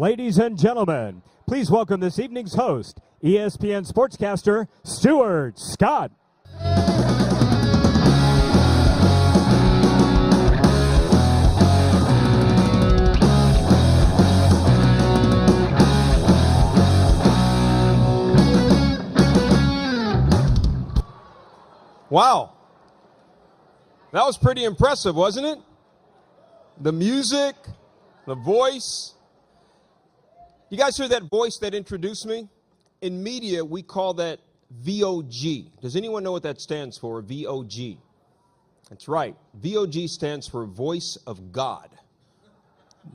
Ladies and gentlemen, please welcome this evening's host, ESPN sportscaster Stuart Scott. Wow. That was pretty impressive, wasn't it? The music, the voice. You guys hear that voice that introduced me? In media, we call that VOG. Does anyone know what that stands for, VOG? That's right. VOG stands for Voice of God.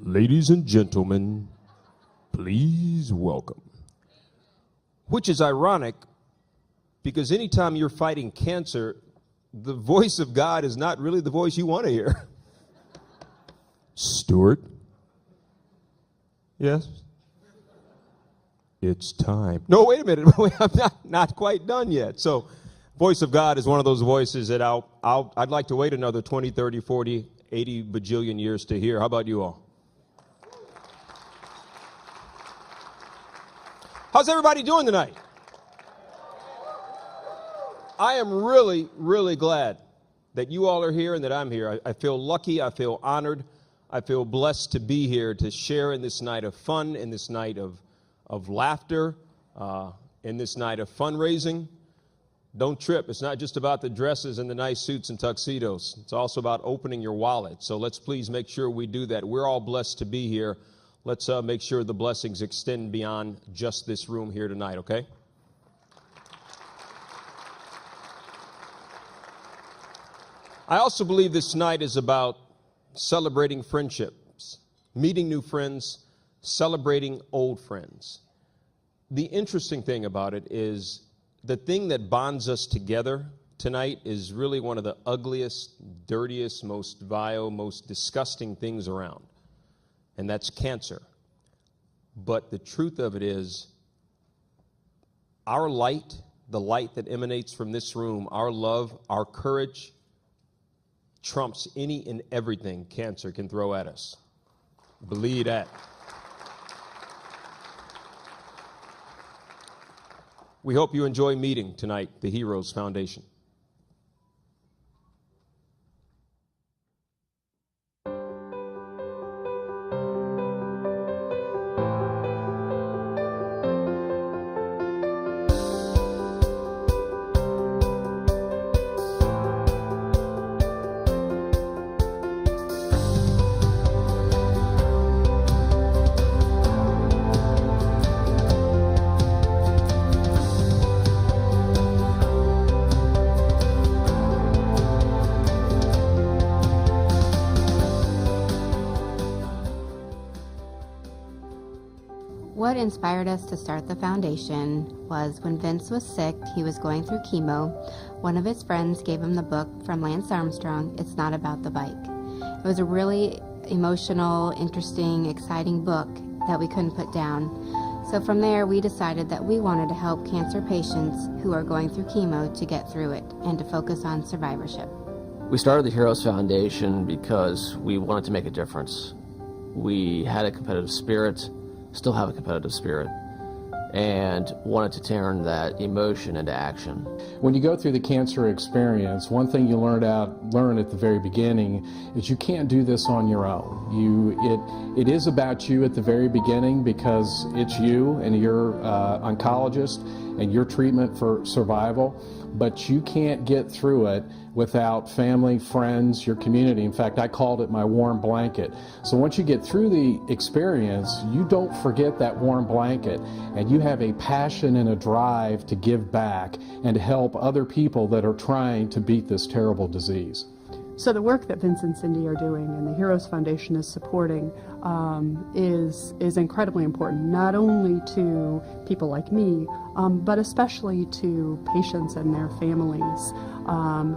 Ladies and gentlemen, please welcome. Which is ironic, because anytime you're fighting cancer, the voice of God is not really the voice you want to hear. Stuart? Yes? It's time. No, wait a minute. I'm not quite done yet. So, voice of God is one of those voices that I'd like to wait another 20, 30, 40, 80 bajillion years to hear. How about you all? How's everybody doing tonight? I am really, really glad that you all are here and that I'm here. I feel lucky. I feel honored. I feel blessed to be here to share in this night of fun, in this night of laughter, in this night of fundraising. Don't trip. It's not just about the dresses and the nice suits and tuxedos. It's also about opening your wallet. So let's please make sure we do that. We're all blessed to be here. Let's make sure the blessings extend beyond just this room here tonight, okay? I also believe this night is about celebrating friendships, meeting new friends, celebrating old friends. The interesting thing about it is the thing that bonds us together tonight is really one of the ugliest, dirtiest, most vile, most disgusting things around, and that's cancer. But the truth of it is our light, the light that emanates from this room, our love, our courage, trumps any and everything cancer can throw at us. Believe that. We hope you enjoy meeting tonight the Heroes Foundation. What inspired us to start the foundation was when Vince was sick, he was going through chemo. One of his friends gave him the book from Lance Armstrong, It's Not About the Bike. It was a really emotional, interesting, exciting book that we couldn't put down. So from there, we decided that we wanted to help cancer patients who are going through chemo to get through it and to focus on survivorship. We started the Heroes Foundation because we wanted to make a difference. We had a competitive spirit, still have a competitive spirit, and wanted to turn that emotion into action. When you go through the cancer experience, one thing you learn at the very beginning is you can't do this on your own. It is about you at the very beginning because it's you and your oncologist and your treatment for survival, but you can't get through it without family, friends, your community. In fact, I called it my warm blanket. So once you get through the experience, you don't forget that warm blanket, and you have a passion and a drive to give back and to help other people that are trying to beat this terrible disease. So the work that Vince and Cindy are doing and the Heroes Foundation is supporting is incredibly important, not only to people like me, but especially to patients and their families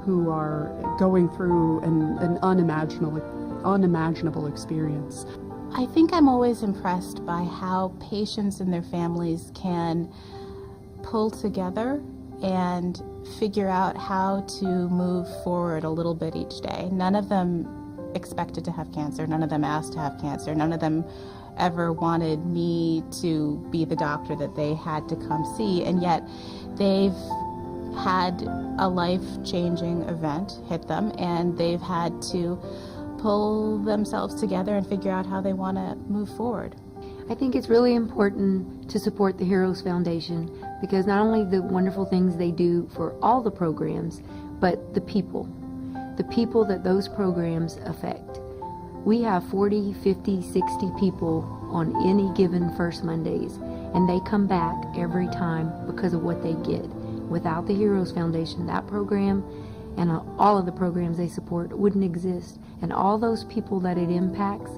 who are going through an unimaginable experience. I think I'm always impressed by how patients and their families can pull together and figure out how to move forward a little bit each day. None of them expected to have cancer. None of them asked to have cancer. None of them ever wanted me to be the doctor that they had to come see, and yet they've had a life-changing event hit them, and they've had to pull themselves together and figure out how they want to move forward. I think it's really important to support the Heroes Foundation because not only the wonderful things they do for all the programs, but the people that those programs affect. We have 40, 50, 60 people on any given First Mondays, and they come back every time because of what they get. Without the Heroes Foundation, that program and all of the programs they support wouldn't exist, and all those people that it impacts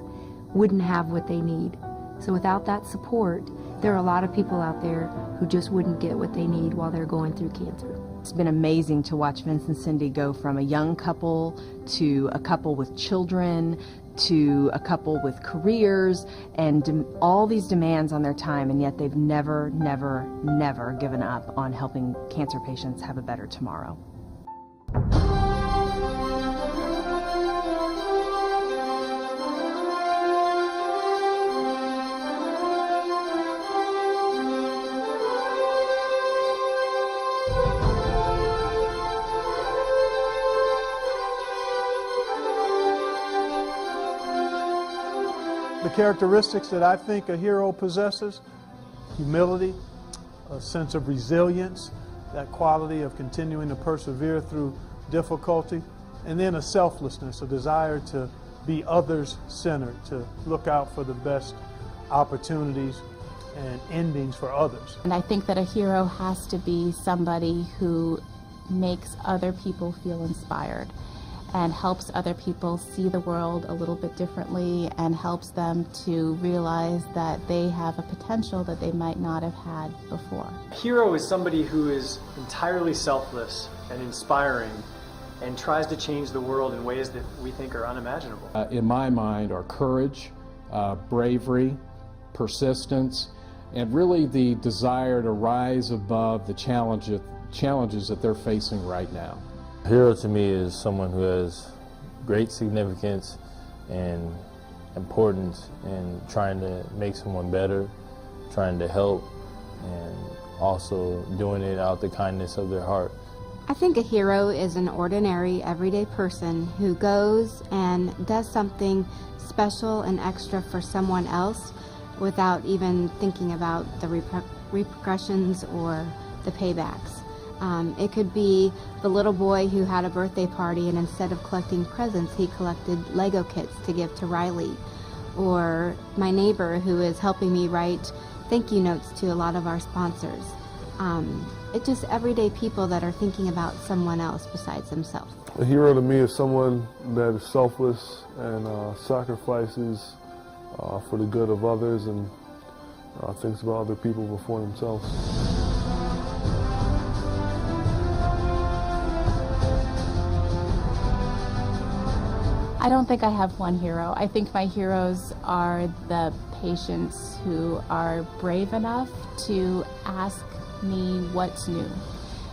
wouldn't have what they need. So without that support, there are a lot of people out there who just wouldn't get what they need while they're going through cancer. It's been amazing to watch Vince and Cindy go from a young couple to a couple with children to a couple with careers and all these demands on their time, and yet they've never, never, never given up on helping cancer patients have a better tomorrow. The characteristics that I think a hero possesses: humility, a sense of resilience, that quality of continuing to persevere through difficulty, and then a selflessness, a desire to be others-centered, to look out for the best opportunities and endings for others. And I think that a hero has to be somebody who makes other people feel inspired and helps other people see the world a little bit differently and helps them to realize that they have a potential that they might not have had before. A hero is somebody who is entirely selfless and inspiring and tries to change the world in ways that we think are unimaginable. In my mind are courage, bravery, persistence, and really the desire to rise above the challenges that they're facing right now. A hero to me is someone who has great significance and importance in trying to make someone better, trying to help, and also doing it out the kindness of their heart. I think a hero is an ordinary, everyday person who goes and does something special and extra for someone else without even thinking about the repercussions or the paybacks. It could be the little boy who had a birthday party and instead of collecting presents, he collected Lego kits to give to Riley. Or my neighbor who is helping me write thank you notes to a lot of our sponsors. It's just everyday people that are thinking about someone else besides themselves. A hero to me is someone that is selfless and sacrifices for the good of others and thinks about other people before themselves. I don't think I have one hero. I think my heroes are the patients who are brave enough to ask me what's new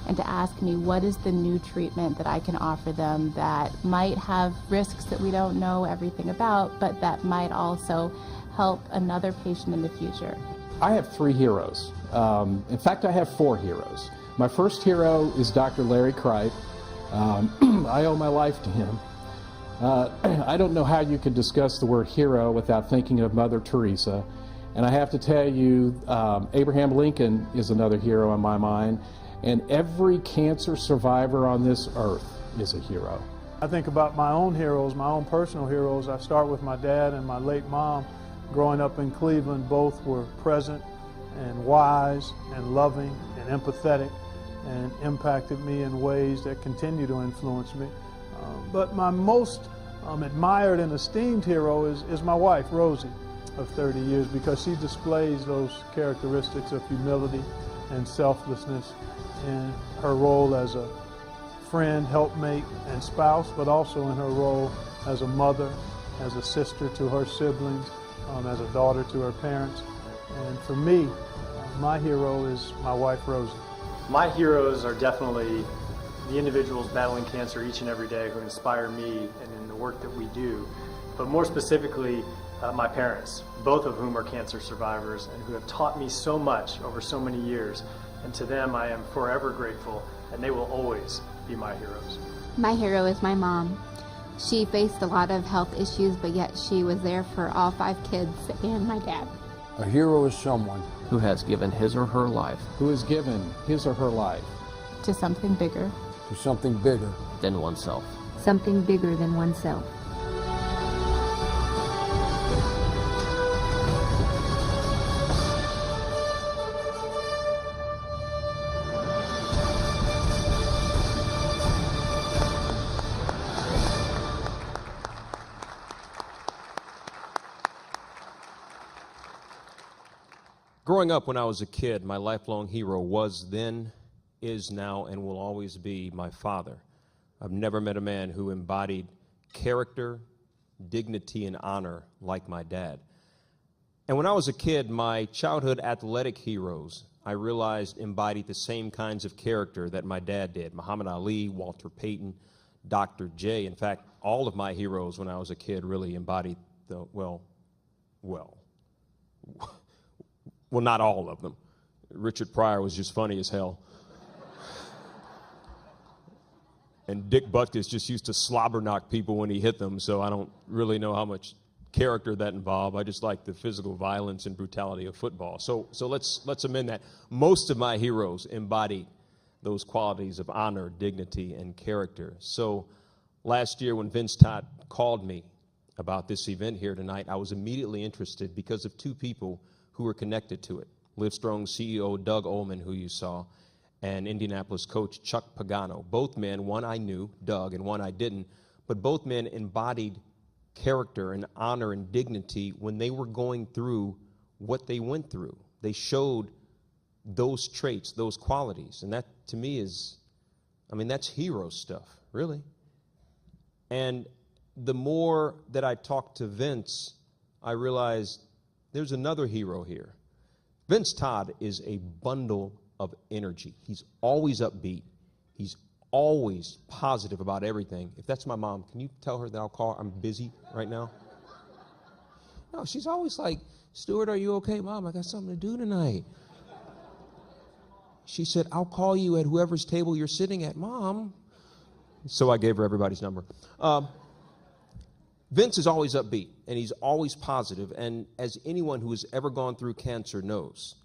and to ask me what is the new treatment that I can offer them that might have risks that we don't know everything about, but that might also help another patient in the future. I have 3 heroes. In fact, I have 4 heroes. My first hero is Dr. Larry Cripe. I owe my life to him. I don't know how you could discuss the word hero without thinking of Mother Teresa. And I have to tell you, Abraham Lincoln is another hero in my mind. And every cancer survivor on this earth is a hero. I think about my own heroes, my own personal heroes. I start with my dad and my late mom. Growing up in Cleveland, both were present and wise and loving and empathetic and impacted me in ways that continue to influence me. But my most admired and esteemed hero is my wife, Rosie, of 30 years, because she displays those characteristics of humility and selflessness in her role as a friend, helpmate, and spouse, but also in her role as a mother, as a sister to her siblings, as a daughter to her parents. And for me, my hero is my wife, Rosie. My heroes are definitely the individuals battling cancer each and every day who inspire me and in the work that we do. But more specifically, my parents, both of whom are cancer survivors and who have taught me so much over so many years. And to them, I am forever grateful, and they will always be my heroes. My hero is my mom. She faced a lot of health issues, but yet she was there for all 5 kids and my dad. A hero is someone who has given his or her life Who has given his or her life To something bigger. to something bigger. than oneself. Something bigger than oneself. Growing up when I was a kid, my lifelong hero was then, is now, and will always be my father. I've never met a man who embodied character, dignity, and honor like my dad. And when I was a kid, my childhood athletic heroes, I realized, embodied the same kinds of character that my dad did. Muhammad Ali, Walter Payton, Dr. J. In fact, all of my heroes when I was a kid really embodied the, well, not all of them. Richard Pryor was just funny as hell. And Dick Butkus just used to slobber knock people when he hit them, so I don't really know how much character that involved. I just like the physical violence and brutality of football. So let's amend that. Most of my heroes embodied those qualities of honor, dignity, and character. So last year when Vince Todd called me about this event here tonight, I was immediately interested because of 2 people who were connected to it. Livestrong CEO Doug Ullman, who you saw, and Indianapolis coach Chuck Pagano. Both men, one I knew, Doug, and one I didn't, but both men embodied character and honor and dignity when they were going through what they went through. They showed those traits, those qualities, and that to me is, that's hero stuff, really. And the more that I talked to Vince, I realized there's another hero here. Vince Todd is a bundle of energy. He's always upbeat. He's always positive about everything. If that's my mom, can you tell her that I'll call her? I'm busy right now. No, she's always like, Stuart, are you okay? Mom, I got something to do tonight. She said, I'll call you at whoever's table you're sitting at. Mom. So I gave her everybody's number. Vince is always upbeat, and he's always positive, and as anyone who has ever gone through cancer knows,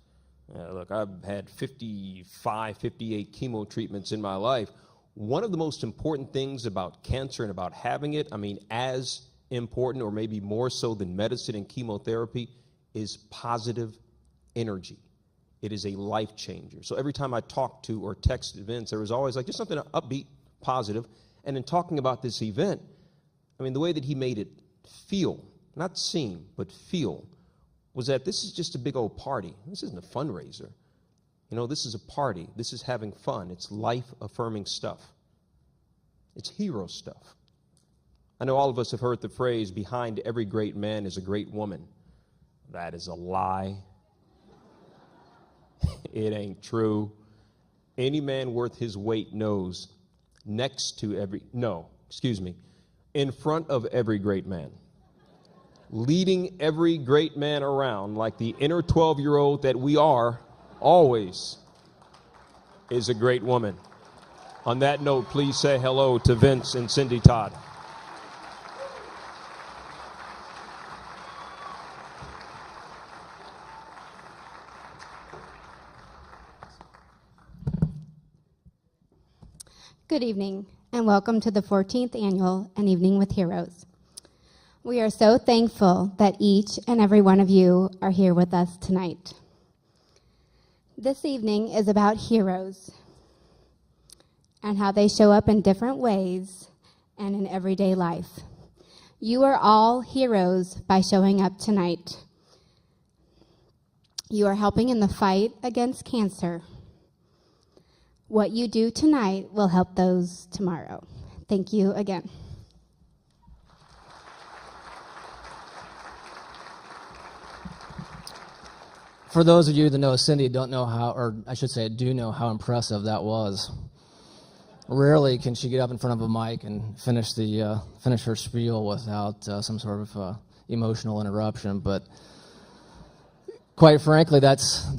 look, I've had 55, 58 chemo treatments in my life. One of the most important things about cancer and about having it, as important or maybe more so than medicine and chemotherapy, is positive energy. It is a life changer. So every time I talked to or texted Vince, there was always like just something upbeat, positive, and in talking about this event, the way that he made it feel, not seem, but feel, was that this is just a big old party. This isn't a fundraiser. This is a party. This is having fun. It's life-affirming stuff. It's hero stuff. I know all of us have heard the phrase, behind every great man is a great woman. That is a lie. It ain't true. Any man worth his weight knows in front of every great man, leading every great man around like the inner 12-year-old that we are, always, is a great woman. On that note, please say hello to Vince and Cindy Todd. Good evening, and welcome to the 14th Annual An Evening with Heroes. We are so thankful that each and every one of you are here with us tonight. This evening is about heroes and how they show up in different ways and in everyday life. You are all heroes by showing up tonight. You are helping in the fight against cancer. What you do tonight will help those tomorrow. Thank you again. For those of you that know Cindy, don't know how, or I should say do know how impressive that was. Rarely can she get up in front of a mic and finish her spiel without some sort of emotional interruption, but quite frankly, that's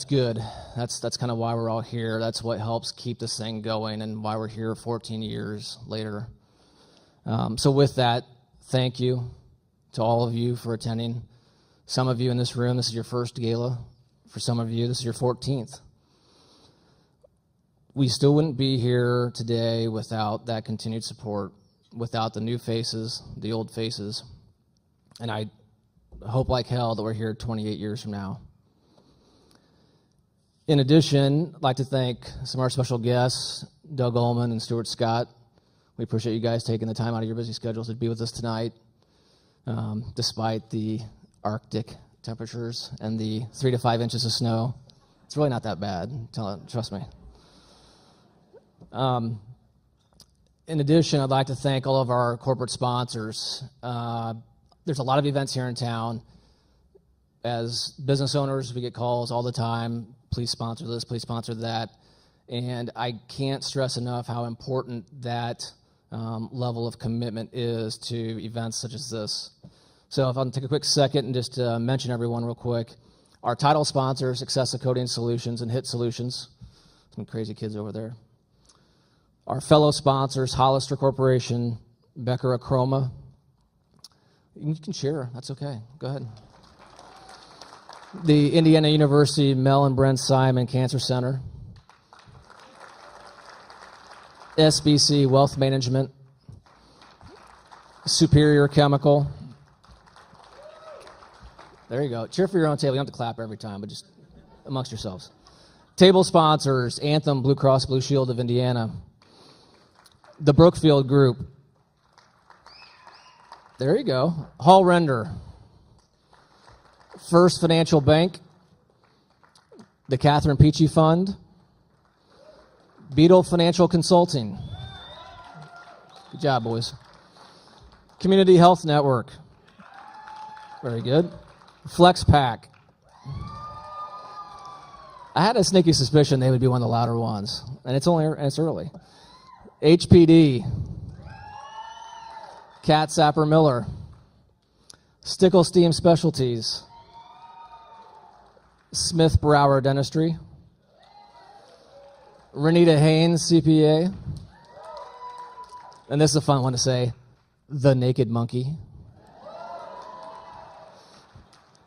good. That's kind of why we're all here. That's what helps keep this thing going, and why we're here 14 years later. So with that, thank you to all of you for attending. Some of you in this room, this is your first gala. For some of you, this is your 14th. We still wouldn't be here today without that continued support, without the new faces, the old faces. And I hope like hell that we're here 28 years from now. In addition, I'd like to thank some of our special guests, Doug Ullman and Stuart Scott. We appreciate you guys taking the time out of your busy schedules to be with us tonight, despite the Arctic temperatures and the 3 to 5 inches of snow. It's really not that bad, trust me. In addition, I'd like to thank all of our corporate sponsors. There's a lot of events here in town. As business owners, we get calls all the time, please sponsor this, please sponsor that. And I can't stress enough how important that level of commitment is to events such as this. So if I can take a quick second and just mention everyone real quick. Our title sponsors, Accessa Coding Solutions and Hit Solutions. Some crazy kids over there. Our fellow sponsors, Hollister Corporation, Becker Acroma. You can share, that's okay. Go ahead. The Indiana University Mel and Brent Simon Cancer Center. SBC Wealth Management. Superior Chemical. There you go. Cheer for your own table. You don't have to clap every time, but just amongst yourselves. Table sponsors, Anthem, Blue Cross Blue Shield of Indiana. The Brookfield Group. There you go. Hall Render. First Financial Bank. The Catherine Peachy Fund. Beetle Financial Consulting. Good job, boys. Community Health Network. Very good. Flex Pack. I had a sneaky suspicion they would be one of the louder ones, and it's early. HPD. Cat Sapper Miller. Stickle Steam Specialties. Smith Brower Dentistry. Renita Haynes CPA. And this is a fun one to say. The Naked Monkey.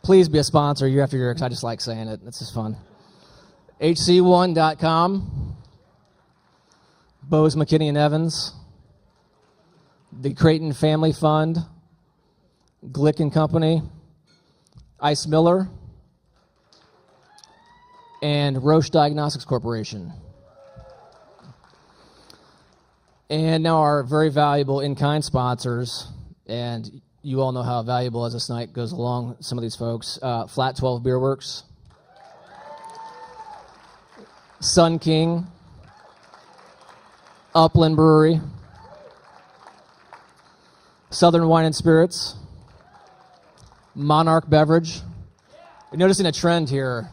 Please be a sponsor year after year because I just like saying it. It's just fun. HC1.com. Bose McKinney and Evans. The Creighton Family Fund. Glick and Company. Ice Miller. And Roche Diagnostics Corporation. And now our very valuable in-kind sponsors, and you all know how valuable as this night goes along, some of these folks. Flat 12 Beer Works. Sun King. Upland Brewery. Southern Wine and Spirits. Monarch Beverage. You're noticing a trend here.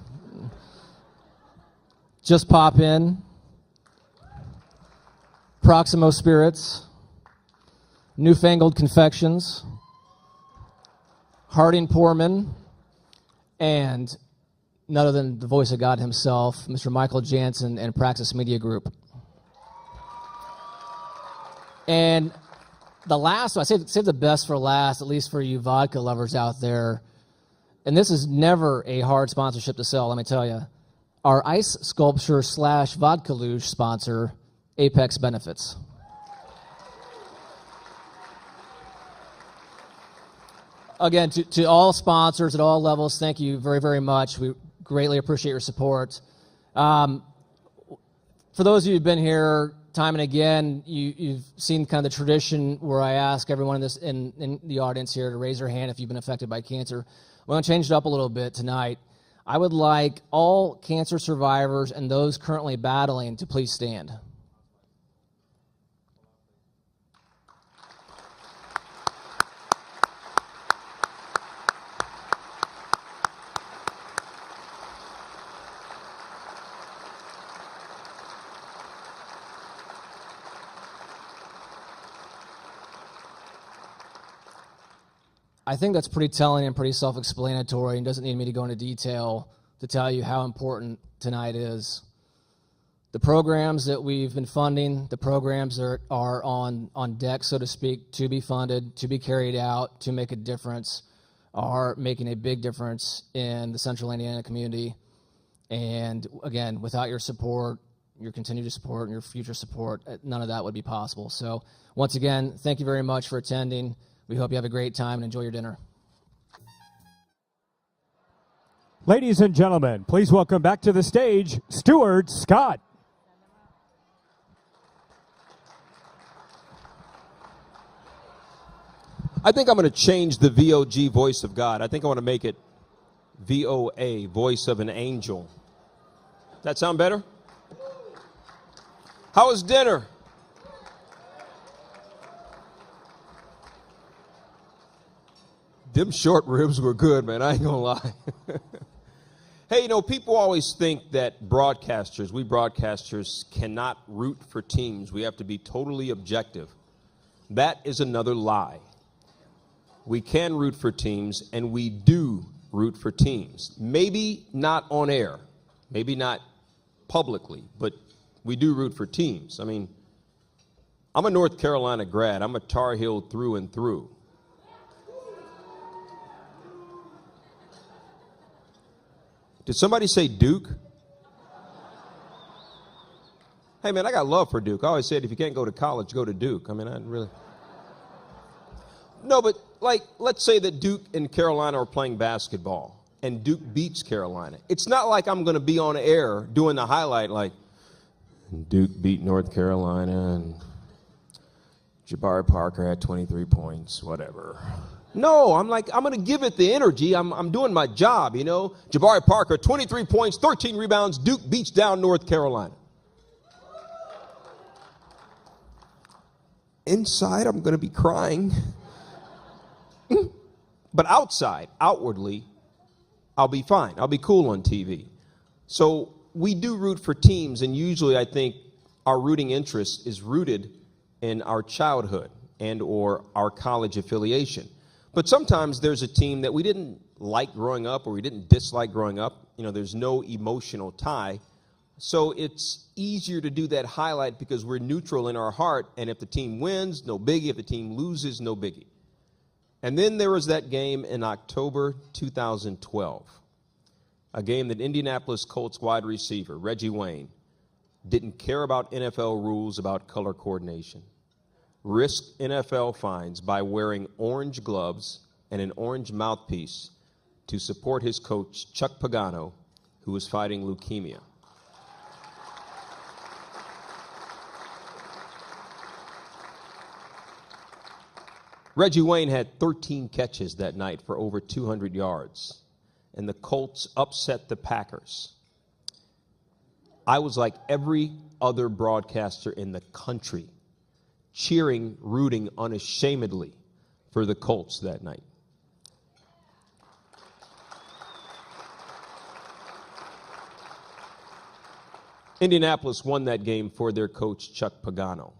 Just Pop In. Proximo Spirits. Newfangled Confections. Harding Poorman. And none other than the voice of God himself, Mr. Michael Jansen and Praxis Media Group. And the last one, I saved the best for last, at least for you vodka lovers out there. And this is never a hard sponsorship to sell, let me tell you. Our ice sculpture / vodka luge sponsor, Apex Benefits. Again, to all sponsors at all levels, thank you very, very much. We greatly appreciate your support. For those of you who've been here time and again, you've seen kind of the tradition where I ask everyone in the audience here to raise their hand if you've been affected by cancer. We're going to change it up a little bit tonight. I would like all cancer survivors and those currently battling to please stand. I think that's pretty telling and pretty self-explanatory and doesn't need me to go into detail to tell you how important tonight is. The programs that we've been funding, the programs that are on deck, so to speak, to be funded, to be carried out, to make a difference, are making a big difference in the Central Indiana community. And again, without your support, your continued support and your future support, none of that would be possible. So once again, thank you very much for attending. We hope you have a great time and enjoy your dinner. Ladies and gentlemen, please welcome back to the stage, Stuart Scott. I think I'm going to change the VOG, voice of God. I think I want to make it VOA, voice of an angel. That sound better? How was dinner? Them short ribs were good, man. I ain't gonna lie. Hey, people always think that we broadcasters cannot root for teams. We have to be totally objective. That is another lie. We can root for teams, and we do root for teams. Maybe not on air, maybe not publicly, but we do root for teams. I mean, I'm a North Carolina grad. I'm a Tar Heel through and through. Did somebody say Duke? Hey, man, I got love for Duke. I always said if you can't go to college, go to Duke. I mean, I really... No, but, let's say that Duke and Carolina are playing basketball, and Duke beats Carolina. It's not like I'm going to be on air doing the highlight like, Duke beat North Carolina, and Jabari Parker had 23 points, whatever. No, I'm going to give it the energy. I'm doing my job, Jabari Parker, 23 points, 13 rebounds, Duke beats down North Carolina. Inside, I'm going to be crying. But outwardly, I'll be fine. I'll be cool on TV. So we do root for teams, and usually I think our rooting interest is rooted in our childhood and or our college affiliation. But sometimes there's a team that we didn't like growing up or we didn't dislike growing up. There's no emotional tie. So it's easier to do that highlight because we're neutral in our heart, and if the team wins, no biggie. If the team loses, no biggie. And then there was that game in October 2012, a game that Indianapolis Colts wide receiver Reggie Wayne didn't care about NFL rules about color coordination, risked NFL fines by wearing orange gloves and an orange mouthpiece to support his coach, Chuck Pagano, who was fighting leukemia. Reggie Wayne had 13 catches that night for over 200 yards, and the Colts upset the Packers. I was like every other broadcaster in the country, cheering, rooting unashamedly for the Colts that night. Indianapolis won that game for their coach, Chuck Pagano.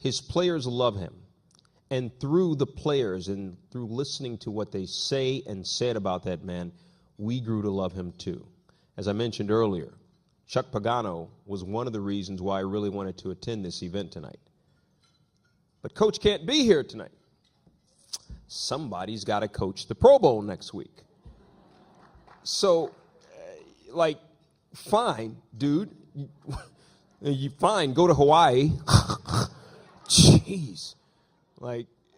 His players love him. And through the players and through listening to what they say and said about that man, we grew to love him too. As I mentioned earlier, Chuck Pagano was one of the reasons why I really wanted to attend this event tonight. But Coach can't be here tonight. Somebody's got to coach the Pro Bowl next week. So, fine, dude. Fine, go to Hawaii. Jeez.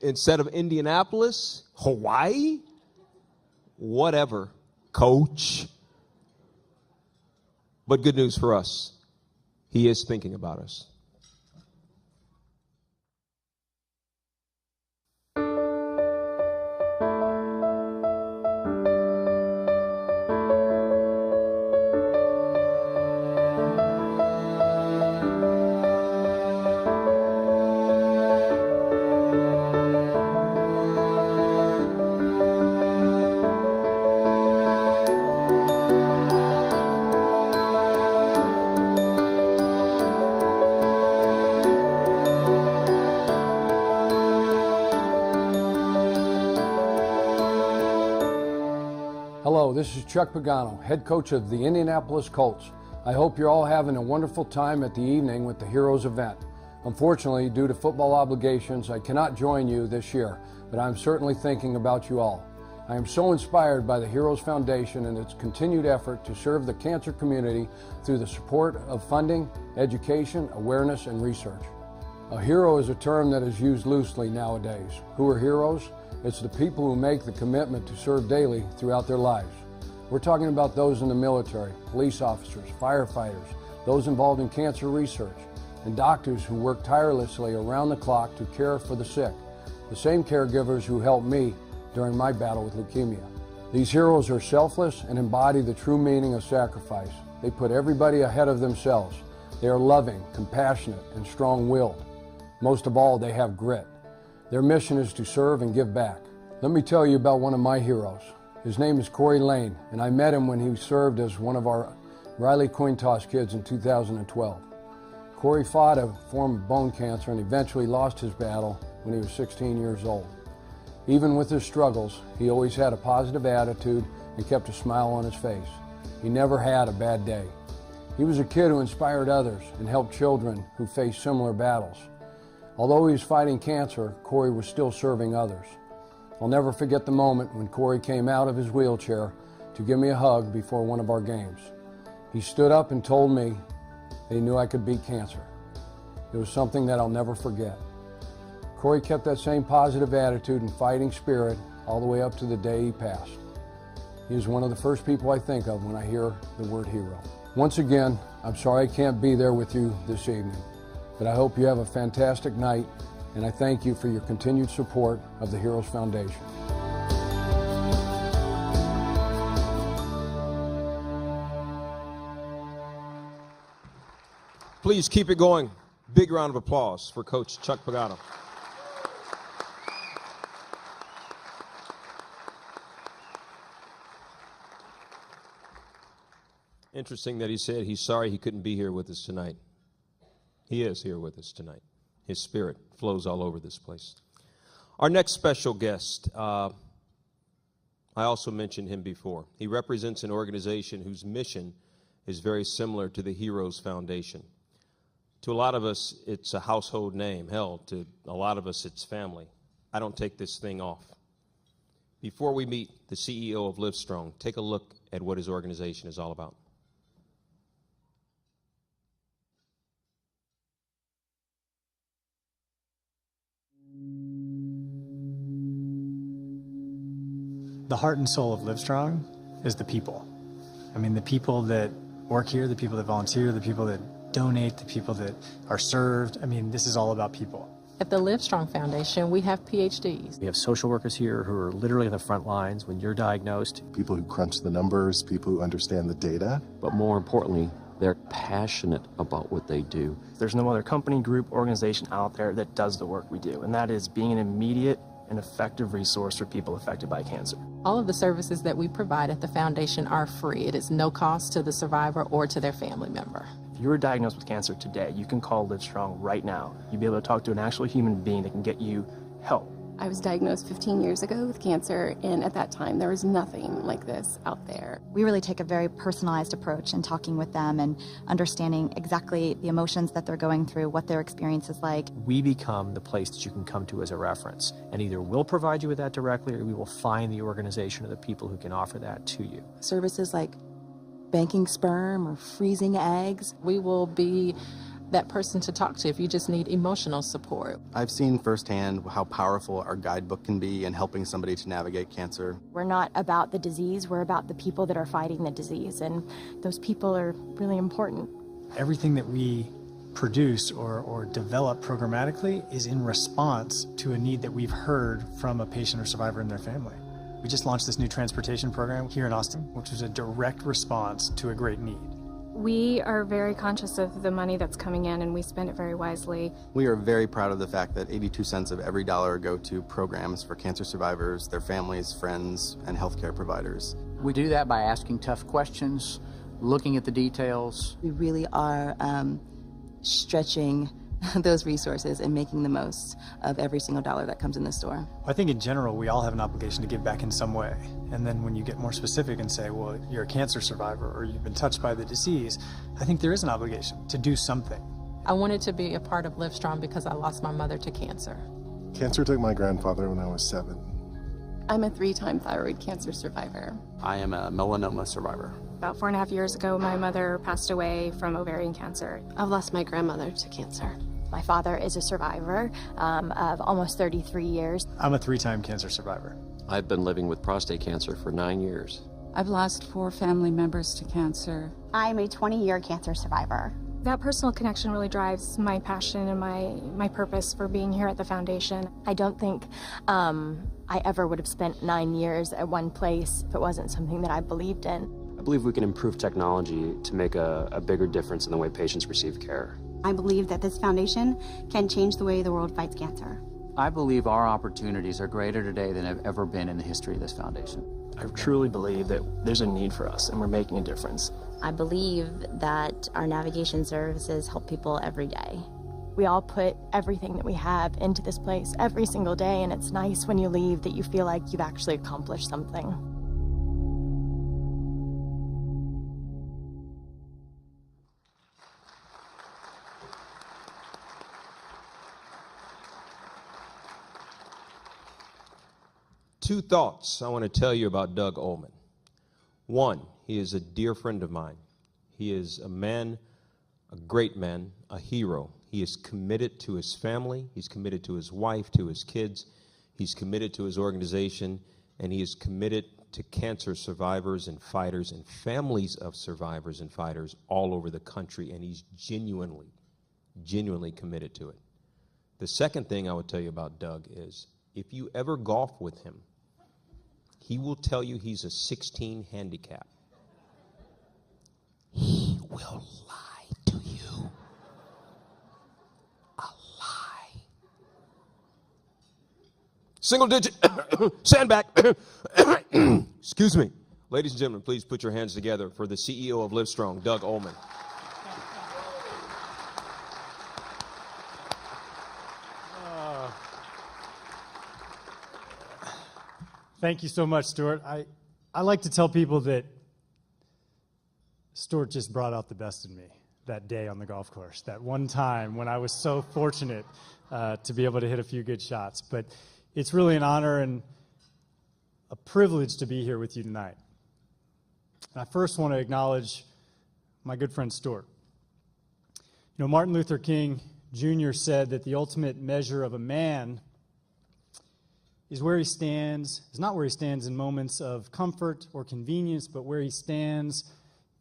Instead of Indianapolis, Hawaii? Whatever, coach. But good news for us. He is thinking about us. this is Chuck Pagano, head coach of the Indianapolis Colts. I hope you're all having a wonderful time at the evening with the Heroes event. Unfortunately, due to football obligations, I cannot join you this year, but I'm certainly thinking about you all. I am so inspired by the Heroes Foundation and its continued effort to serve the cancer community through the support of funding, education, awareness, and research. A hero is a term that is used loosely nowadays. Who are heroes? It's the people who make the commitment to serve daily throughout their lives. We're talking about those in the military, police officers, firefighters, those involved in cancer research, and doctors who work tirelessly around the clock to care for the sick, the same caregivers who helped me during my battle with leukemia. These heroes are selfless and embody the true meaning of sacrifice. They put everybody ahead of themselves. They are loving, compassionate, and strong-willed. Most of all, they have grit. Their mission is to serve and give back. Let me tell you about one of my heroes. His name is Corey Lane, and I met him when he served as one of our Riley coin toss kids in 2012. Corey fought a form of bone cancer and eventually lost his battle when he was 16 years old. Even with his struggles, he always had a positive attitude and kept a smile on his face. He never had a bad day. He was a kid who inspired others and helped children who faced similar battles. Although he was fighting cancer, Corey was still serving others. I'll never forget the moment when Corey came out of his wheelchair to give me a hug before one of our games. He stood up and told me that he knew I could beat cancer. It was something that I'll never forget. Corey kept that same positive attitude and fighting spirit all the way up to the day he passed. He is one of the first people I think of when I hear the word hero. Once again, I'm sorry I can't be there with you this evening, but I hope you have a fantastic night, and I thank you for your continued support of the Heroes Foundation. Please keep it going. Big round of applause for Coach Chuck Pagano. Interesting that he said he's sorry he couldn't be here with us tonight. He is here with us tonight. His spirit flows all over this place. Our next special guest, I also mentioned him before. He represents an organization whose mission is very similar to the Heroes Foundation. To a lot of us, it's a household name. Hell, to a lot of us, it's family. I don't take this thing off. Before we meet the CEO of Livestrong, take a look at what his organization is all about. The heart and soul of Livestrong is the people. I mean, the people that work here, the people that volunteer, the people that donate, the people that are served. I mean, this is all about people. At the Livestrong Foundation, we have PhDs. We have social workers here who are literally on the front lines when you're diagnosed. People who crunch the numbers, people who understand the data. But more importantly, they're passionate about what they do. There's no other company, group, organization out there that does the work we do, and that is being an immediate and effective resource for people affected by cancer. All of the services that we provide at the foundation are free. It is no cost to the survivor or to their family member. If you are diagnosed with cancer today, you can call Livestrong right now. You'll be able to talk to an actual human being that can get you help. I was diagnosed 15 years ago with cancer, and at that time there was nothing like this out there. We really take a very personalized approach in talking with them and understanding exactly the emotions that they're going through, what their experience is like. We become the place that you can come to as a reference, and either we'll provide you with that directly or we will find the organization or the people who can offer that to you. Services like banking sperm or freezing eggs. We will be that person to talk to if you just need emotional support. I've seen firsthand how powerful our guidebook can be in helping somebody to navigate cancer. We're not about the disease, we're about the people that are fighting the disease, and those people are really important. Everything that we produce or develop programmatically is in response to a need that we've heard from a patient or survivor and their family. We just launched this new transportation program here in Austin, which was a direct response to a great need. We are very conscious of the money that's coming in, and we spend it very wisely. We are very proud of the fact that 82 cents of every dollar go to programs for cancer survivors, their families, friends, and healthcare providers. We do that by asking tough questions, looking at the details. We really are stretching those resources and making the most of every single dollar that comes in the store. I think in general, we all have an obligation to give back in some way. And then when you get more specific and say, well, you're a cancer survivor or you've been touched by the disease, I think there is an obligation to do something. I wanted to be a part of Livestrong because I lost my mother to cancer. Cancer took my grandfather when I was 7. I'm a 3-time thyroid cancer survivor. I am a melanoma survivor. About 4.5 years ago, my mother passed away from ovarian cancer. I've lost my grandmother to cancer. My father is a survivor of almost 33 years. I'm a 3-time cancer survivor. I've been living with prostate cancer for 9 years. I've lost 4 family members to cancer. I'm a 20-year cancer survivor. That personal connection really drives my passion and my purpose for being here at the foundation. I don't think I ever would have spent 9 years at one place if it wasn't something that I believed in. I believe we can improve technology to make a bigger difference in the way patients receive care. I believe that this foundation can change the way the world fights cancer. I believe our opportunities are greater today than have ever been in the history of this foundation. I truly believe that there's a need for us and we're making a difference. I believe that our navigation services help people every day. We all put everything that we have into this place every single day, and it's nice when you leave that you feel like you've actually accomplished something. Two thoughts I want to tell you about Doug Ullman. One, he is a dear friend of mine. He is a man, a great man, a hero. He is committed to his family. He's committed to his wife, to his kids. He's committed to his organization, and he is committed to cancer survivors and fighters and families of survivors and fighters all over the country, and he's genuinely committed to it. The second thing I would tell you about Doug is if you ever golf with him, he will tell you he's a 16 handicap. He will lie to you. A lie. Single digit. Sandbag. Excuse me. Ladies and gentlemen, please put your hands together for the CEO of Livestrong, Doug Ullman. Thank you so much, Stuart. I like to tell people that Stuart just brought out the best in me that day on the golf course, that one time when I was so fortunate to be able to hit a few good shots. But it's really an honor and a privilege to be here with you tonight. And I first want to acknowledge my good friend Stuart. You know, Martin Luther King Jr. said that the ultimate measure of a man is where he stands, is not where he stands in moments of comfort or convenience, but where he stands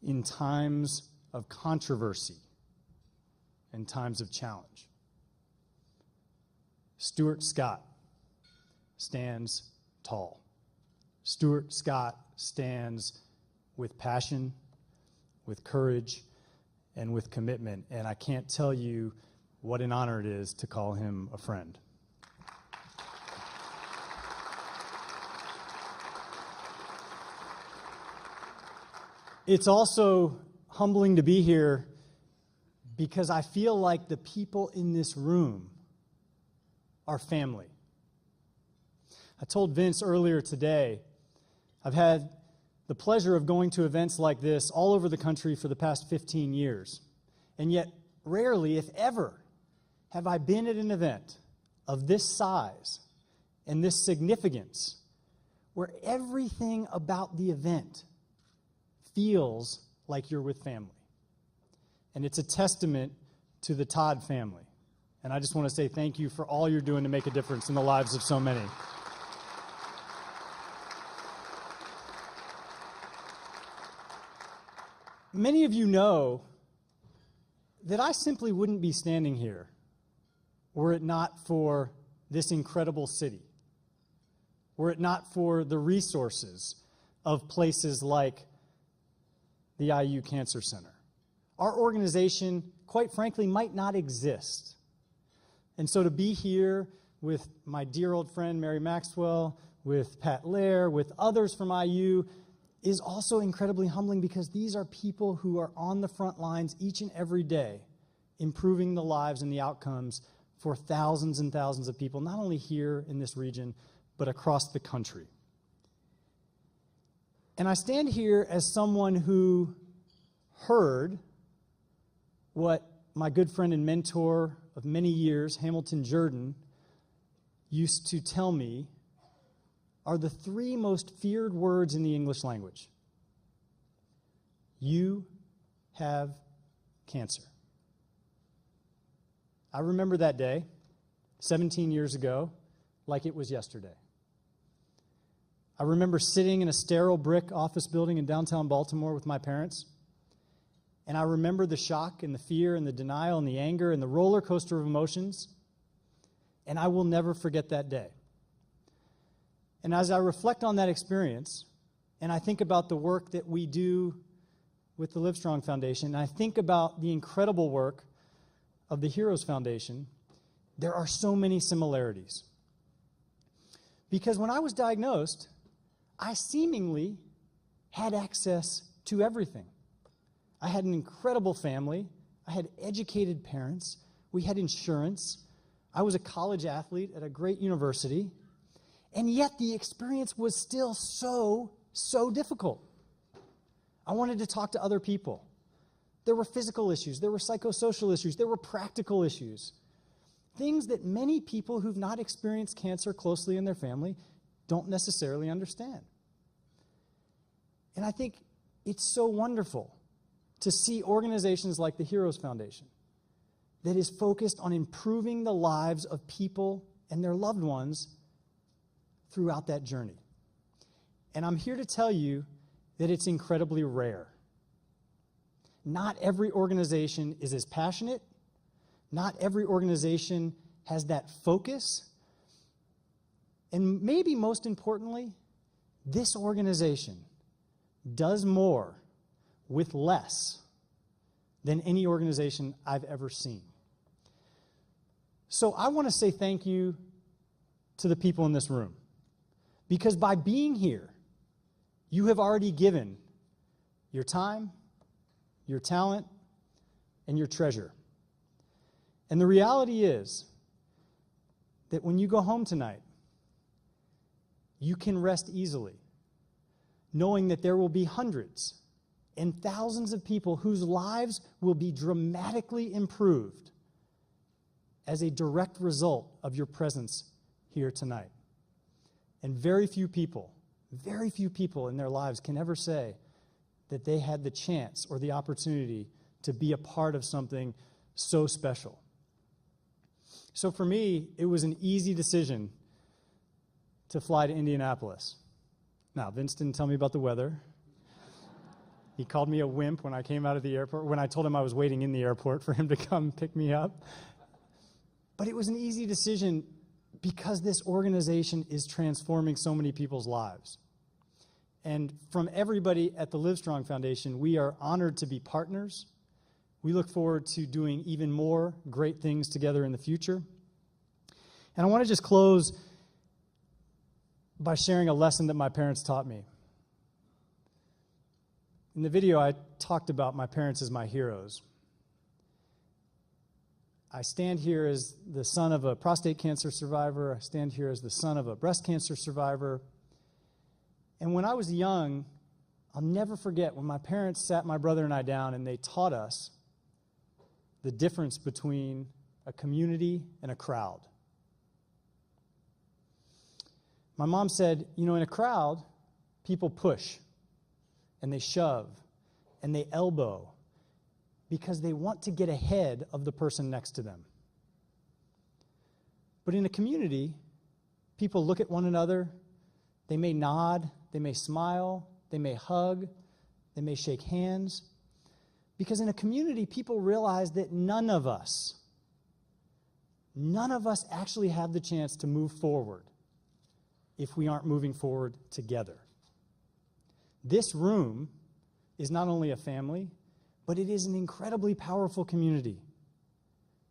in times of controversy and times of challenge. Stuart Scott stands tall. Stuart Scott stands with passion, with courage, and with commitment, and I can't tell you what an honor it is to call him a friend. It's also humbling to be here because I feel like the people in this room are family. I told Vince earlier today, I've had the pleasure of going to events like this all over the country for the past 15 years. And yet, rarely, if ever, have I been at an event of this size and this significance where everything about the event feels like you're with family. And it's a testament to the Todd family. And I just want to say thank you for all you're doing to make a difference in the lives of so many. Many of you know that I simply wouldn't be standing here were it not for this incredible city, were it not for the resources of places like the IU Cancer Center. Our organization, quite frankly, might not exist. And so to be here with my dear old friend Mary Maxwell, with Pat Lair, with others from IU, is also incredibly humbling because these are people who are on the front lines each and every day improving the lives and the outcomes for thousands and thousands of people, not only here in this region, but across the country. And I stand here as someone who heard what my good friend and mentor of many years, Hamilton Jordan, used to tell me are the three most feared words in the English language. You have cancer. I remember that day, 17 years ago, like it was yesterday. I remember sitting in a sterile brick office building in downtown Baltimore with my parents, and I remember the shock and the fear and the denial and the anger and the roller coaster of emotions, and I will never forget that day. And as I reflect on that experience, and I think about the work that we do with the Livestrong Foundation, and I think about the incredible work of the Heroes Foundation, there are so many similarities. Because when I was diagnosed, I seemingly had access to everything. I had an incredible family. I had educated parents. We had insurance. I was a college athlete at a great university. And yet the experience was still so difficult. I wanted to talk to other people. There were physical issues. There were psychosocial issues. There were practical issues. Things that many people who've not experienced cancer closely in their family don't necessarily understand. And I think it's so wonderful to see organizations like the Heroes Foundation that is focused on improving the lives of people and their loved ones throughout that journey. And I'm here to tell you that it's incredibly rare. Not every organization is as passionate. Not every organization has that focus. And maybe most importantly, this organization does more with less than any organization I've ever seen. So I want to say thank you to the people in this room, because by being here, you have already given your time, your talent, and your treasure. And the reality is that when you go home tonight, you can rest easily, knowing that there will be hundreds and thousands of people whose lives will be dramatically improved as a direct result of your presence here tonight. And very few people in their lives can ever say that they had the chance or the opportunity to be a part of something so special. So for me, it was an easy decision to fly to Indianapolis. Now, Vince didn't tell me about the weather. He called me a wimp when I came out of the airport, when I told him I was waiting in the airport for him to come pick me up. But it was an easy decision because this organization is transforming so many people's lives. And from everybody at the Livestrong Foundation, we are honored to be partners. We look forward to doing even more great things together in the future. And I want to just close by sharing a lesson that my parents taught me. In the video, I talked about my parents as my heroes. I stand here as the son of a prostate cancer survivor. I stand here as the son of a breast cancer survivor. And when I was young, I'll never forget when my parents sat my brother and I down and they taught us the difference between a community and a crowd. My mom said, in a crowd, people push and they shove and they elbow because they want to get ahead of the person next to them. But in a community, people look at one another, they may nod, they may smile, they may hug, they may shake hands. Because in a community, people realize that none of us actually have the chance to move forward if we aren't moving forward together. This room is not only a family, but it is an incredibly powerful community.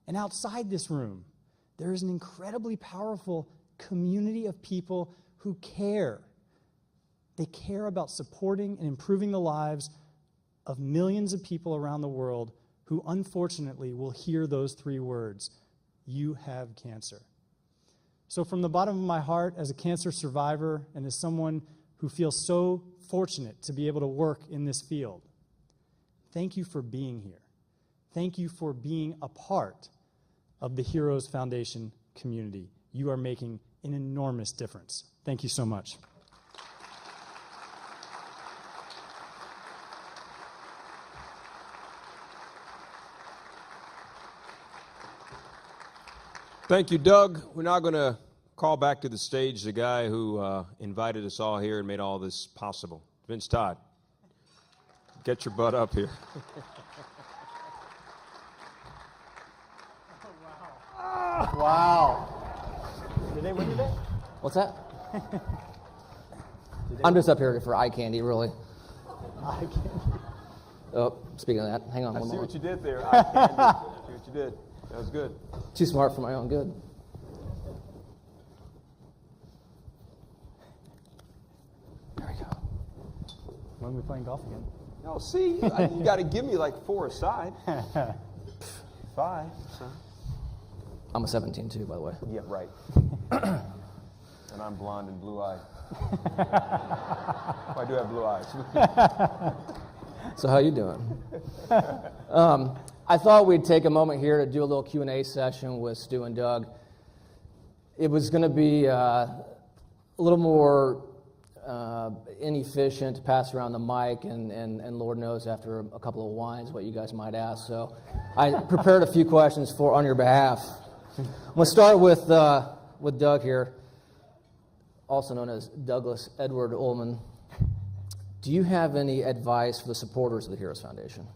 And outside this room, there is an incredibly powerful community of people who care. They care about supporting and improving the lives of millions of people around the world who unfortunately will hear those 3 words, "You have cancer." So from the bottom of my heart, as a cancer survivor and as someone who feels so fortunate to be able to work in this field, thank you for being here. Thank you for being a part of the Heroes Foundation community. You are making an enormous difference. Thank you so much. Thank you, Doug. We're now going to call back to the stage the guy who invited us all here and made all this possible. Vince Todd, get your butt up here. Wow. Did they win today? What's that? I'm just up here for eye candy, really. Eye candy. Oh, speaking of that, hang on I one see moment. what you did there. I see what you did. That was good. Too smart for my own good. There we go. When are we playing golf again? No, see, you got to give me like 4 aside. 5. So. I'm a 17 too, by the way. Yeah, right. And I'm blonde and blue-eyed. I do have blue eyes. So how you doing? I thought we'd take a moment here to do a little Q&A session with Stu and Doug. It was going to be a little more inefficient to pass around the mic, and Lord knows after a couple of wines what you guys might ask. So I prepared a few questions on your behalf. I'm going to start with Doug here, also known as Douglas Edward Ullman. Do you have any advice for the supporters of the Heroes Foundation?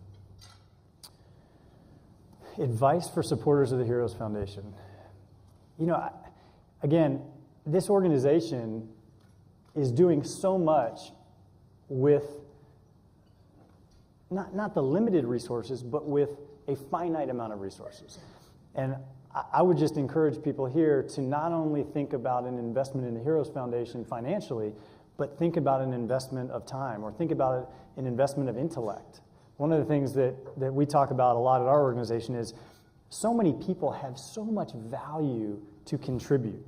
Advice for supporters of the Heroes Foundation. You know, again, this organization is doing so much with not the limited resources, but with a finite amount of resources. And I would just encourage people here to not only think about an investment in the Heroes Foundation financially, but think about an investment of time, or think about an investment of intellect. One of the things that we talk about a lot at our organization is so many people have so much value to contribute.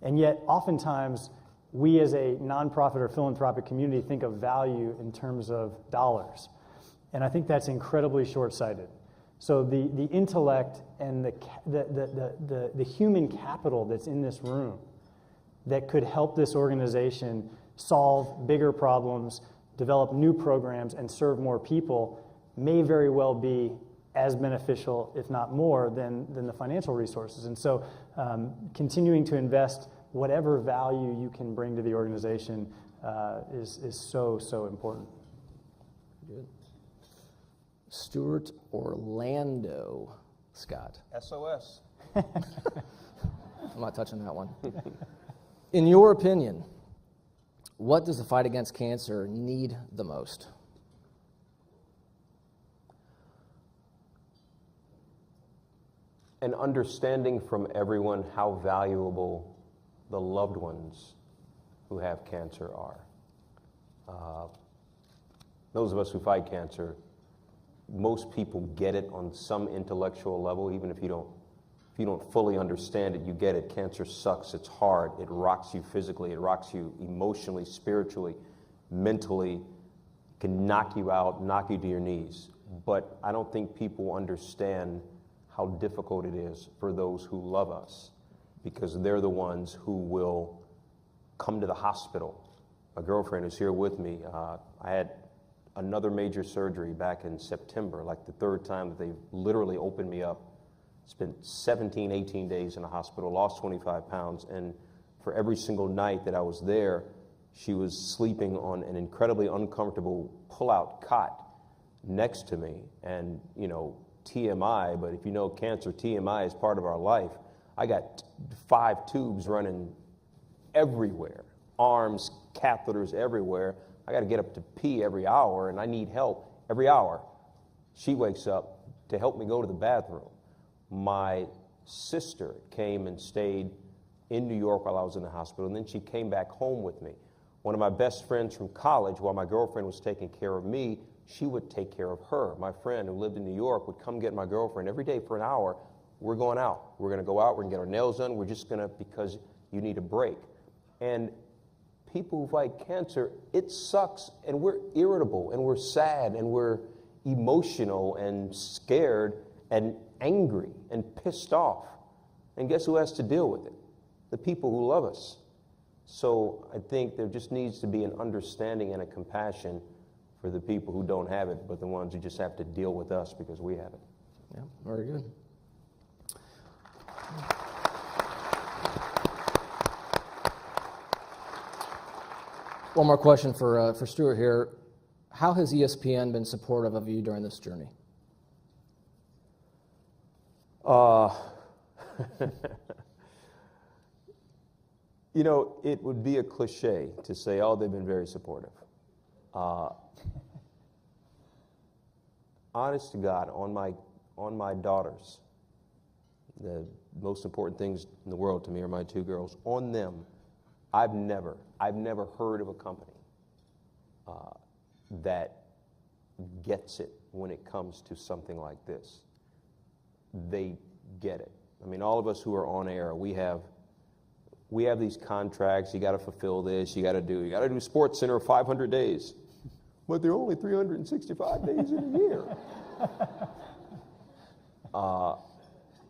And yet, oftentimes, we as a nonprofit or philanthropic community think of value in terms of dollars. And I think that's incredibly short-sighted. So the intellect and the human capital that's in this room that could help this organization solve bigger problems, develop new programs, and serve more people may very well be as beneficial, if not more, than the financial resources. And so continuing to invest whatever value you can bring to the organization is so important. Good. Stuart Orlando Scott. SOS. I'm not touching that one. In your opinion, what does the fight against cancer need the most? An understanding from everyone how valuable the loved ones who have cancer are. Those of us who fight cancer, most people get it on some intellectual level, even if you don't fully understand it, you get it. Cancer sucks, it's hard, it rocks you physically, it rocks you emotionally, spiritually, mentally, can knock you out, knock you to your knees. But I don't think people understand how difficult it is for those who love us, because they're the ones who will come to the hospital. My girlfriend is here with me. I had another major surgery back in September, like the third time that they literally opened me up. Spent 17, 18 days in the hospital, lost 25 pounds, and for every single night that I was there, she was sleeping on an incredibly uncomfortable pull-out cot next to me. And, you know, TMI, but if you know cancer, TMI is part of our life. I got 5 tubes running everywhere, arms, catheters everywhere. I got to get up to pee every hour, and I need help every hour. She wakes up to help me go to the bathroom. My sister came and stayed in New York while I was in the hospital, and then she came back home with me. One of my best friends from college, while my girlfriend was taking care of me, she would take care of her. My friend who lived in New York would come get my girlfriend every day for an hour. We're going out. We're going to go out. We're going to get our nails done. We're just going to, because you need a break. And people who fight cancer, it sucks, and we're irritable, and we're sad, and we're emotional, and scared, and angry, and pissed off. And guess who has to deal with it? The people who love us. So I think there just needs to be an understanding and a compassion for the people who don't have it, but the ones who just have to deal with us because we have it. Yeah, very good. One more question for Stuart here. How has ESPN been supportive of you during this journey? You know, it would be a cliche to say, oh, they've been very supportive. Honest to God, on my daughters, the most important things in the world to me are my two girls. On them, I've never heard of a company that gets it when it comes to something like this. They get it. I mean, all of us who are on air, we have these contracts. You got to fulfill this. You got to do Sports Center 500 days, but they're only 365 days in a year.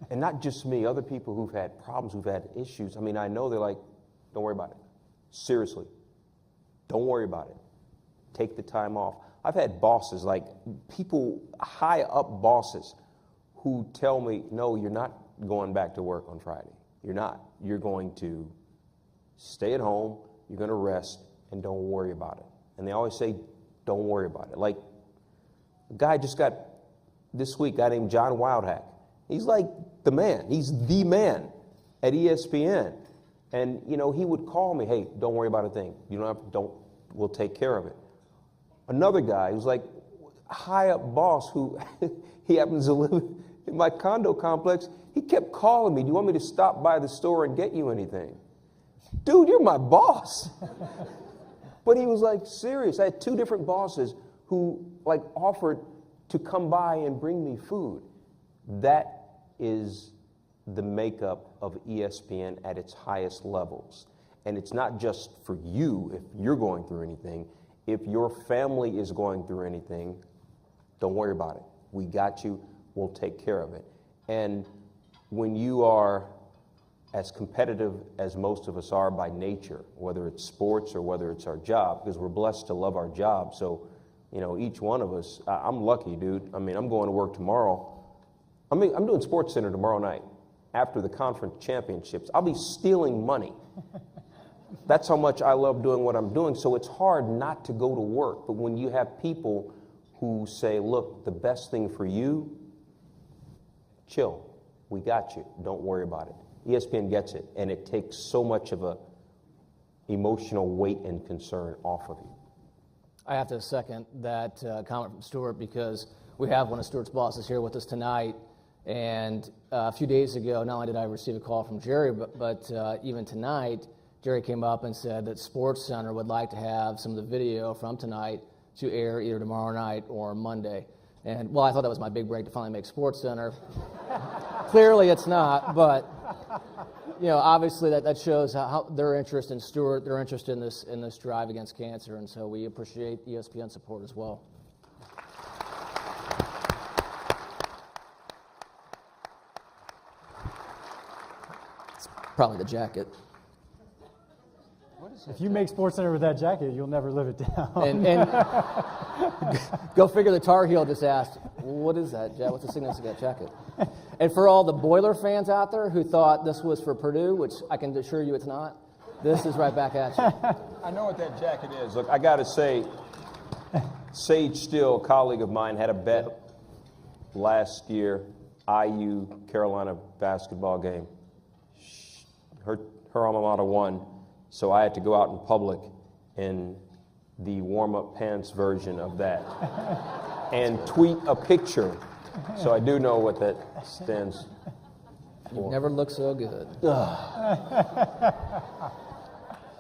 And not just me, other people who've had problems, who've had issues. I mean, I know they're like, don't worry about it. Seriously, don't worry about it. Take the time off. I've had bosses, like people, high up bosses, who tell me, no, you're not going back to work on Friday. You're not. You're going to stay at home, you're going to rest, and don't worry about it. And they always say, don't worry about it. Like, a guy just got, this week, a guy named John Wildhack. He's like the man. He's the man at ESPN. And, you know, he would call me, hey, don't worry about a thing. You don't have, we'll take care of it. Another guy who's like high up boss who he happens to live in my condo complex, he kept calling me, do you want me to stop by the store and get you anything? Dude, you're my boss. But he was like serious. I had two different bosses who like offered to come by and bring me food. That is the makeup of ESPN at its highest levels. And it's not just for you if you're going through anything. If your family is going through anything, don't worry about it. We got you. We'll take care of it. And when you are as competitive as most of us are by nature, whether it's sports or whether it's our job, because we're blessed to love our job. So, you know, each one of us, I'm lucky, dude. I mean, I'm going to work tomorrow. I'm doing Sports Center tomorrow night after the conference championships. I'll be stealing money. That's how much I love doing what I'm doing. So it's hard not to go to work. But when you have people who say, look, the best thing for you, chill. We got you. Don't worry about it. ESPN gets it. And it takes so much of a emotional weight and concern off of you. I have to second that comment from Stuart because we have one of Stuart's bosses here with us tonight. And a few days ago, not only did I receive a call from Jerry, but even tonight, Jerry came up and said that Sports Center would like to have some of the video from tonight to air either tomorrow night or Monday. And, well, I thought that was my big break to finally make Sports Center. Clearly it's not, but, you know, obviously that shows how their interest in Stuart, their interest in this drive against cancer, and so we appreciate ESPN support as well. It's probably the jacket. If you make Sports Center with that jacket, you'll never live it down. And go figure, the Tar Heel just asked, what is that, What's the significance of that jacket? And for all the Boiler fans out there who thought this was for Purdue, which I can assure you it's not, this is right back at you. I know what that jacket is. Look, I got to say, Sage Steele, a colleague of mine, had a bet last year, IU Carolina basketball game. Her alma mater won. So I had to go out in public in the warm-up pants version of that and tweet a picture. So I do know what that stands for. You never look so good.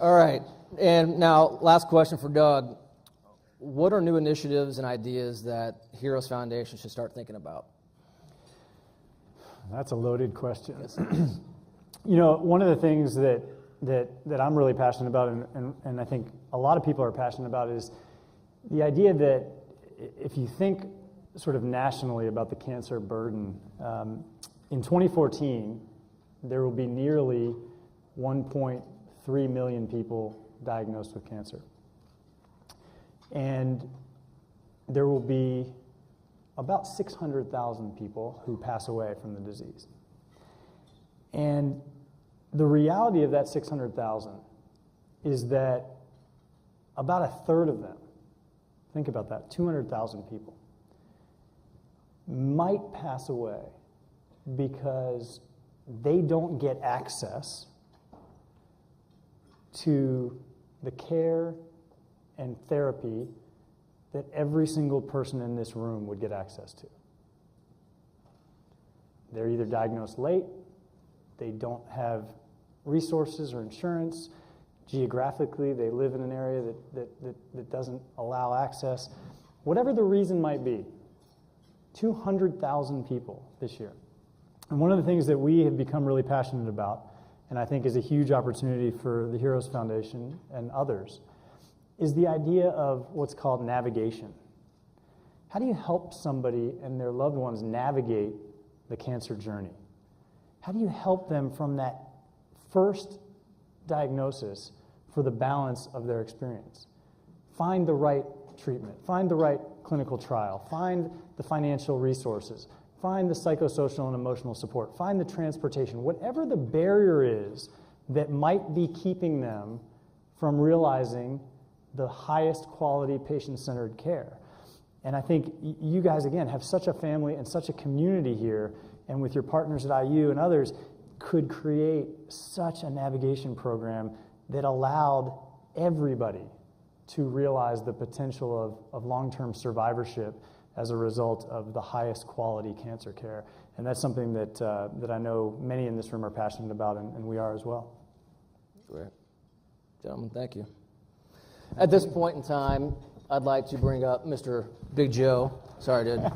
All right. And now, last question for Doug. what are new initiatives and ideas that Heroes Foundation should start thinking about? That's a loaded question. You know, one of the things that I'm really passionate about, and I think a lot of people are passionate about, is the idea that if you think sort of nationally about the cancer burden, in 2014, there will be nearly 1.3 million people diagnosed with cancer. And there will be about 600,000 people who pass away from the disease. And the reality of that 600,000 is that about a third of them, think about that, 200,000 people, might pass away because they don't get access to the care and therapy that every single person in this room would get access to. They're either diagnosed late, they don't have resources or insurance, geographically they live in an area that doesn't allow access. Whatever the reason might be, 200,000 people this year. And one of the things that we have become really passionate about, and I think is a huge opportunity for the Heroes Foundation and others, is the idea of what's called navigation. How do you help somebody and their loved ones navigate the cancer journey? How do you help them from that first diagnosis for the balance of their experience? Find the right treatment, find the right clinical trial, find the financial resources, find the psychosocial and emotional support, find the transportation, whatever the barrier is that might be keeping them from realizing the highest quality patient-centered care. And I think you guys, again, have such a family and such a community here, and with your partners at IU and others, could create such a navigation program that allowed everybody to realize the potential of long-term survivorship as a result of the highest quality cancer care. And that's something that I know many in this room are passionate about, and we are as well. Great. Gentlemen, thank you. At this point in time, I'd like to bring up Mr. Big Joe. Sorry, dude.